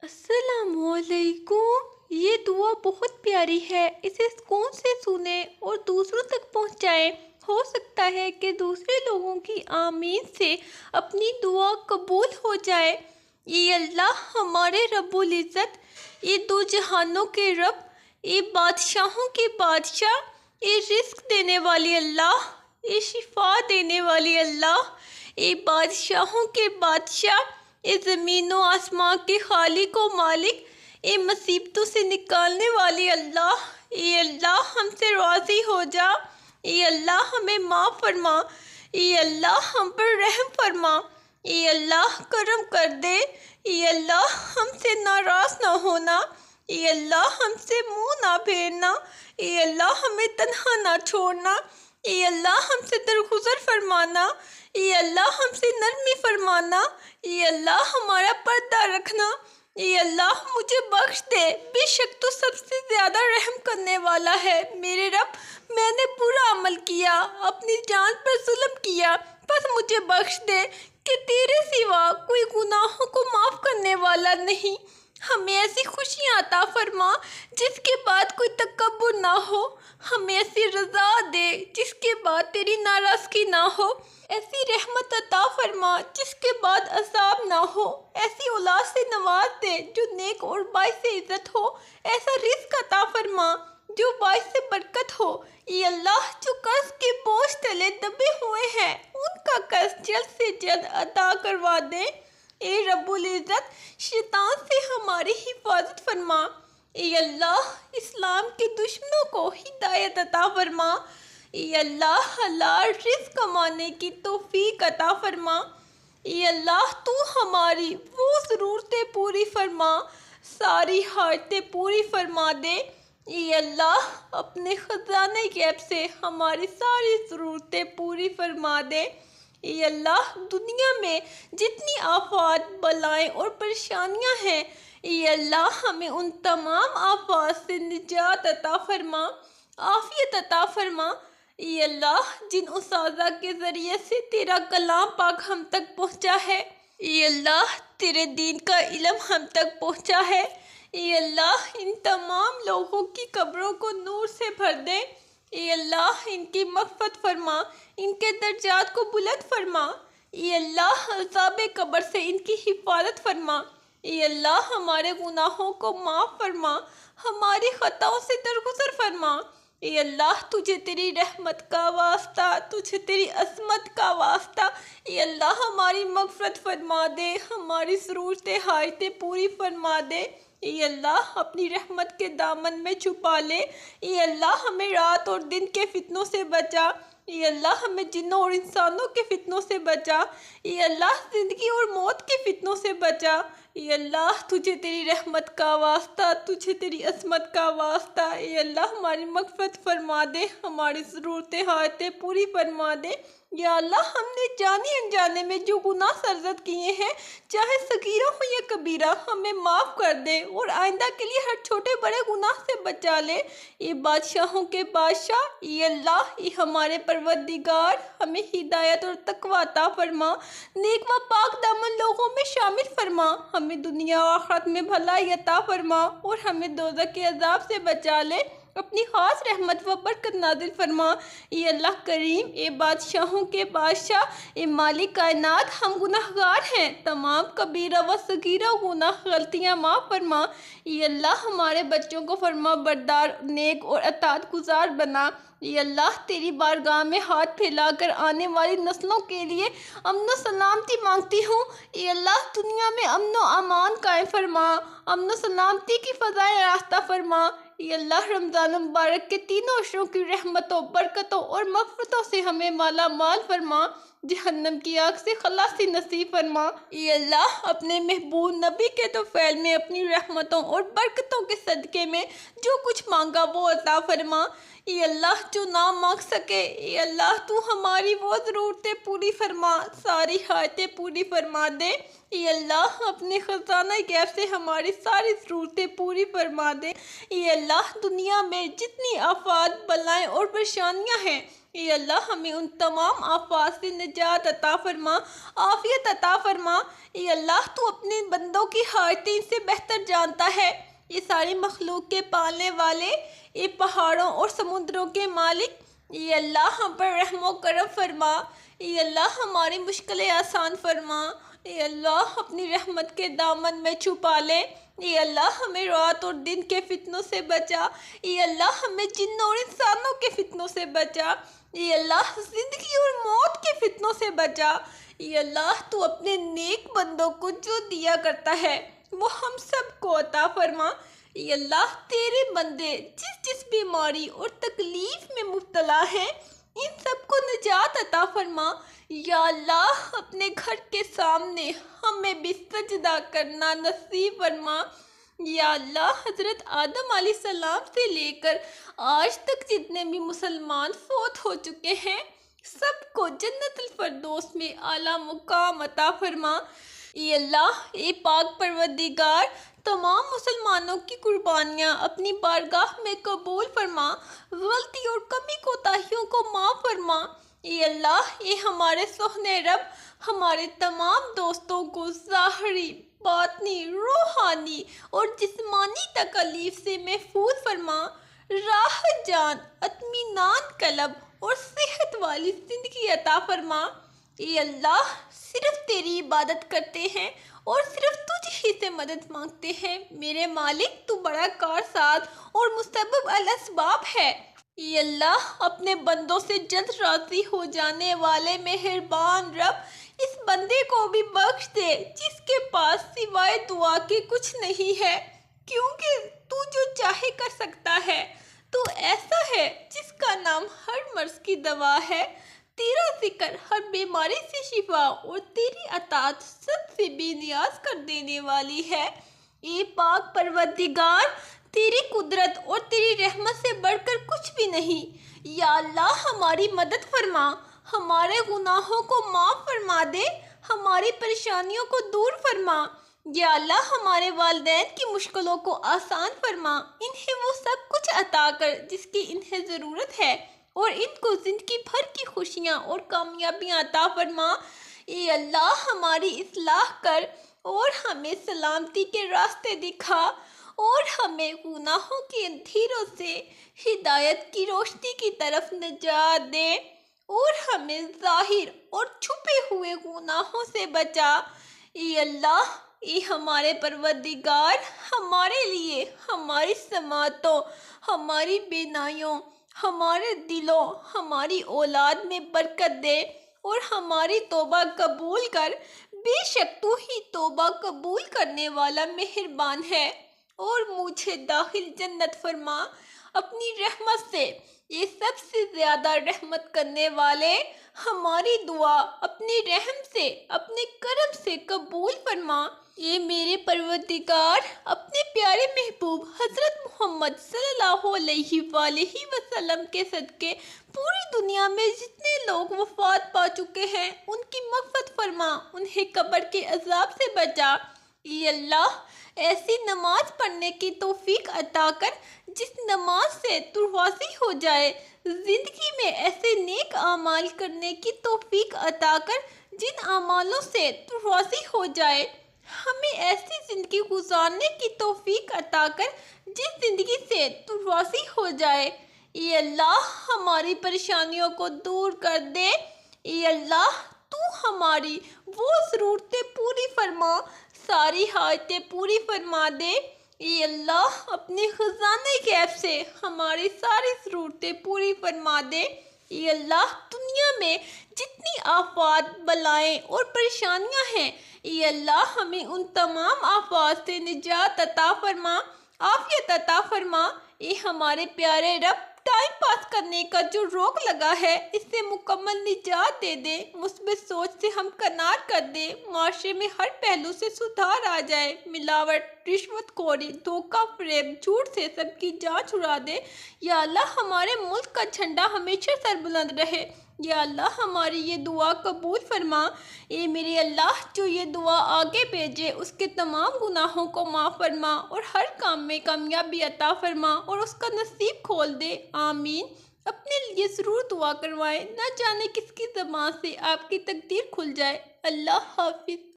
السلام علیکم۔ یہ دعا بہت پیاری ہے، اسے سکون سے سنیں اور دوسروں تک پہنچائیں۔ ہو سکتا ہے کہ دوسرے لوگوں کی آمین سے اپنی دعا قبول ہو جائے۔ اے اللہ ہمارے رب العزت، اے دو جہانوں کے رب، اے بادشاہوں کے بادشاہ، اے رزق دینے والی اللہ، اے شفا دینے والی اللہ، اے بادشاہوں کے بادشاہ، اے زمین و آسمان کے خالق و مالک، اے مصیبتوں سے نکالنے والی اللہ، اے اللہ ہم سے راضی ہو جا، اے اللہ ہمیں معاف فرما، اے اللہ ہم پر رحم فرما، اے اللہ کرم کر دے، اے اللہ ہم سے ناراض نہ ہونا، اے اللہ ہم سے منہ نہ پھیرنا، اے اللہ ہمیں تنہا نہ چھوڑنا، اے اللہ ہم سے درگزر فرمانا، اے اللہ ہم سے نرمی فرمانا، اے اللہ ہمارا پردہ رکھنا، اے اللہ مجھے بخش دے، بے شک تو سب سے زیادہ رحم کرنے والا ہے۔ میرے رب، میں نے برا عمل کیا، اپنی جان پر ظلم کیا، بس مجھے بخش دے کہ تیرے سوا کوئی گناہوں کو معاف کرنے والا نہیں۔ ہمیں ایسی خوشیاں عطا فرما جس کے بعد کوئی تکبر نہ ہو، ہمیں ایسی رضا دے جس کے بعد تیری ناراضگی نہ ہو، ایسی رحمت عطا فرما جس کے بعد عذاب نہ ہو، ایسی اولاد سے نواز دے جو نیک اور باعث عزت ہو، ایسا رزق عطا فرما جو باعث برکت ہو۔ اے اللہ جو قرض کے بوجھ تلے دبے ہوئے ہیں ان کا قرض جلد سے جلد ادا کروا دے۔ اے رب العزت شیطان سے ہماری حفاظت فرما۔ اے اللہ اسلام کے دشمنوں کو ہدایت عطا فرما۔ اے اللہ حلال رزق کمانے کی توفیق عطا فرما۔ اے اللہ تو ہماری وہ ضرورتیں پوری فرما، ساری حاجتیں پوری فرما دے۔ اے اللہ اپنے خزانہ غیب سے ہماری ساری ضرورتیں پوری فرما دے۔ اے اللہ دنیا میں جتنی آفات، بلائیں اور پریشانیاں ہیں، اے اللہ ہمیں ان تمام آفات سے نجات عطا فرما، عافیت عطا فرما۔ اے اللہ جن اساتذہ کے ذریعے سے تیرا کلام پاک ہم تک پہنچا ہے، اے اللہ تیرے دین کا علم ہم تک پہنچا ہے، اے اللہ ان تمام لوگوں کی قبروں کو نور سے بھر دے۔ اے اللہ ان کی مغفرت فرما، ان کے درجات کو بلند فرما۔ اے اللہ عذاب قبر سے ان کی حفاظت فرما۔ اے اللہ ہمارے گناہوں کو معاف فرما، ہماری خطاؤں سے درگزر فرما۔ اے اللہ تجھے تیری رحمت کا واسطہ، تجھے تیری عظمت کا واسطہ، اے اللہ ہماری مغفرت فرما دے، ہماری ضرورتیں حاجتیں پوری فرما دے۔ اے اللہ اپنی رحمت کے دامن میں چھپا لے۔ اے اللہ ہمیں رات اور دن کے فتنوں سے بچا۔ اے اللہ ہمیں جنوں اور انسانوں کے فتنوں سے بچا۔ اے اللہ زندگی اور موت کے فتنوں سے بچا۔ اے اللہ تجھے تیری رحمت کا واسطہ، تجھے تیری عظمت کا واسطہ، اے اللہ ہماری مغفرت فرما دے، ہماری ضرورتیں حاجتیں پوری فرما دے۔ یا اللہ ہم نے جانے انجانے میں جو گناہ سرزد کیے ہیں، چاہے صغیرہ ہو یا کبیرہ، ہمیں معاف کر دے اور آئندہ کے لیے ہر چھوٹے بڑے گناہ سے بچا لے۔ اے بادشاہوں کے بادشاہ، اے اللہ، اے ہمارے پروردگار، ہمیں ہدایت اور تقویٰ عطا فرما، نیک و پاک دامن لوگوں میں شامل فرما، ہمیں دنیا و آخرت میں بھلائی عطا فرما اور ہمیں دوزخ کے عذاب سے بچا لے، اپنی خاص رحمت و برکت نازل فرما۔ اے اللہ کریم، اے بادشاہوں کے بادشاہ، اے مالک کائنات، ہم گناہگار ہیں، تمام کبیرہ و صغیرہ گناہ غلطیاں معاف فرما۔ اے اللہ ہمارے بچوں کو فرما بردار، نیک اور اطاعت گزار بنا۔ اے اللہ تیری بارگاہ میں ہاتھ پھیلا کر آنے والی نسلوں کے لیے امن و سلامتی مانگتی ہوں۔ اے اللہ دنیا میں امن و امان قائم فرما، امن و سلامتی کی فضائیں راستہ فرما۔ اے اللہ رمضان المبارک کے تینوں عشروں کی رحمتوں، برکتوں اور مغفرتوں سے ہمیں مالا مال فرما، جہنم کی آگ سے خلاصی نصیب فرما۔ اے اللہ اپنے محبوب نبی کے طفیل میں اپنی رحمتوں اور برکتوں کے صدقے میں جو کچھ مانگا وہ عطا فرما۔ اے اللہ جو نہ مانگ سکے، اے اللہ تو ہماری وہ ضرورتیں پوری فرما، ساری حاجتیں پوری فرما دے۔ اے اللہ اپنے خزانہ غیب سے ہماری ساری ضرورتیں پوری فرما دے۔ اے اللہ دنیا میں جتنی آفات بلائیں اور پریشانیاں ہیں، اے اللہ ہمیں ان تمام آفات سے نجات عطا فرما، عافیت عطا فرما۔ اے اللہ تو اپنے بندوں کی حاجتیں سے بہتر جانتا ہے۔ یہ ساری مخلوق کے پالنے والے، یہ پہاڑوں اور سمندروں کے مالک، اے اللہ ہم پر رحم و کرم فرما۔ اے اللہ ہماری مشکلیں آسان فرما۔ اے اللہ اپنی رحمت کے دامن میں چھپا لے۔ اے اللہ ہمیں رات اور دن کے فتنوں سے بچا۔ اے اللہ ہمیں جنوں اور انسانوں کے فتنوں سے بچا۔ اے اللہ زندگی اور موت کے فتنوں سے بچا۔ اے اللہ تو اپنے نیک بندوں کو جو دیا کرتا ہے وہ ہم سب کو عطا فرما۔ اے اللہ تیرے بندے جس جس بیماری اور تکلیف میں مبتلا ہیں، ان سب کو نجات عطا فرما۔ یا اللہ اپنے گھر کے سامنے ہمیں بھی سجدہ کرنا نصیب فرما۔ یا اللہ حضرت آدم علیہ السلام سے لے کر آج تک جتنے بھی مسلمان فوت ہو چکے ہیں، سب کو جنت الفردوس میں اعلیٰ مقام عطا فرما۔ اے اللہ اے پاک پروردگار تمام مسلمانوں کی قربانیاں اپنی بارگاہ میں قبول فرما، غلطی اور کمی کوتاہیوں کو معاف فرما۔ اے اللہ اے ہمارے سوہنے رب ہمارے تمام دوستوں کو ظاہری، باطنی، روحانی اور جسمانی تکالیف سے محفوظ فرما، راحت جان، اطمینان قلب اور صحت والی زندگی عطا فرما۔ اے اللہ صرف تیری عبادت کرتے ہیں اور صرف تجھ ہی سے مدد مانگتے ہیں میرے مالک، تو بڑا کارساز اور مسبب الاسباب ہے۔ اے اللہ اپنے بندوں سے جلد راضی ہو جانے والے مہربان رب اس بندے کو بھی بخش دے جس کے پاس سوائے دعا کے کچھ نہیں ہے، کیونکہ تو جو چاہے کر سکتا ہے۔ تو ایسا ہے جس کا نام ہر مرض کی دوا ہے، تیرا ذکر ہر بیماری سے شفا اور تیری اطاعت سب سے بے نیاز کر دینے والی ہے۔ اے پاک پروردگار تیری قدرت اور تیری رحمت سے بڑھ کر کچھ بھی نہیں۔ یا اللہ ہماری مدد فرما، ہمارے گناہوں کو معاف فرما دے، ہماری پریشانیوں کو دور فرما۔ یا اللہ ہمارے والدین کی مشکلوں کو آسان فرما، انہیں وہ سب کچھ عطا کر جس کی انہیں ضرورت ہے، اور ان کو زندگی بھر کی خوشیاں اور کامیابیاں عطا فرما۔ اے اللہ ہماری اصلاح کر اور ہمیں سلامتی کے راستے دکھا، اور ہمیں گناہوں کے اندھیروں سے ہدایت کی روشنی کی طرف نجات دے، اور ہمیں ظاہر اور چھپے ہوئے گناہوں سے بچا۔ اے اللہ اے ہمارے پروردگار ہمارے لیے ہماری سماعتوں، ہماری بینائیوں، ہمارے دلوں، ہماری اولاد میں برکت دے، اور ہماری توبہ قبول کر، بے شک تو ہی توبہ قبول کرنے والا مہربان ہے، اور مجھے داخل جنت فرما اپنی رحمت سے۔ یہ سب سے زیادہ رحمت کرنے والے ہماری دعا اپنے رحم سے، اپنے کرم سے قبول فرما۔ یہ میرے پروردگار اپنے پیارے محبوب حضرت محمد صلی اللہ علیہ وآلہ وسلم کے صدقے پوری دنیا میں جتنے لوگ وفات پا چکے ہیں ان کی مغفرت فرما، انہیں قبر کے عذاب سے بچا۔ اے اللہ ایسی نماز پڑھنے کی توفیق عطا کر جس نماز سے تو راضی ہو جائے، زندگی میں ایسے نیک اعمال کرنے کی توفیق عطا کر جن اعمالوں سے تو راضی ہو جائے، ہمیں ایسی زندگی گزارنے کی توفیق عطا کر جس زندگی سے تو راضی ہو جائے۔ اے اللہ ہماری پریشانیوں کو دور کر دے۔ اے اللہ تو ہماری وہ ضرورتیں پوری فرما، ساری حاجتیں پوری فرما دے۔ اے اللہ اپنے خزانہ غیب سے ہماری ساری ضرورتیں پوری فرما دے۔ اے اللہ دنیا میں جتنی آفات، بلائیں اور پریشانیاں ہیں، اے اللہ ہمیں ان تمام آفات سے نجات عطا فرما، عافیت عطا فرما۔ اے ہمارے پیارے رب ٹائم پاس کرنے کا جو روک لگا ہے اس سے مکمل نجات دے دے، مثبت سوچ سے ہم کنار کر دے، معاشرے میں ہر پہلو سے سدھار آ جائے، ملاوٹ، رشوت خوری، دھوکہ فریب، جھوٹ سے سب کی جان چھڑا دے۔ یا اللہ ہمارے ملک کا جھنڈا ہمیشہ سربلند رہے، یا اللہ ہماری یہ دعا قبول فرما۔ اے میرے اللہ جو یہ دعا آگے بھیجے اس کے تمام گناہوں کو معاف فرما اور ہر کام میں کامیابی عطا فرما اور اس کا نصیب کھول دے، آمین۔ اپنے لیے ضرور دعا کروائیں، نہ جانے کس کی زبان سے آپ کی تقدیر کھل جائے۔ اللہ حافظ۔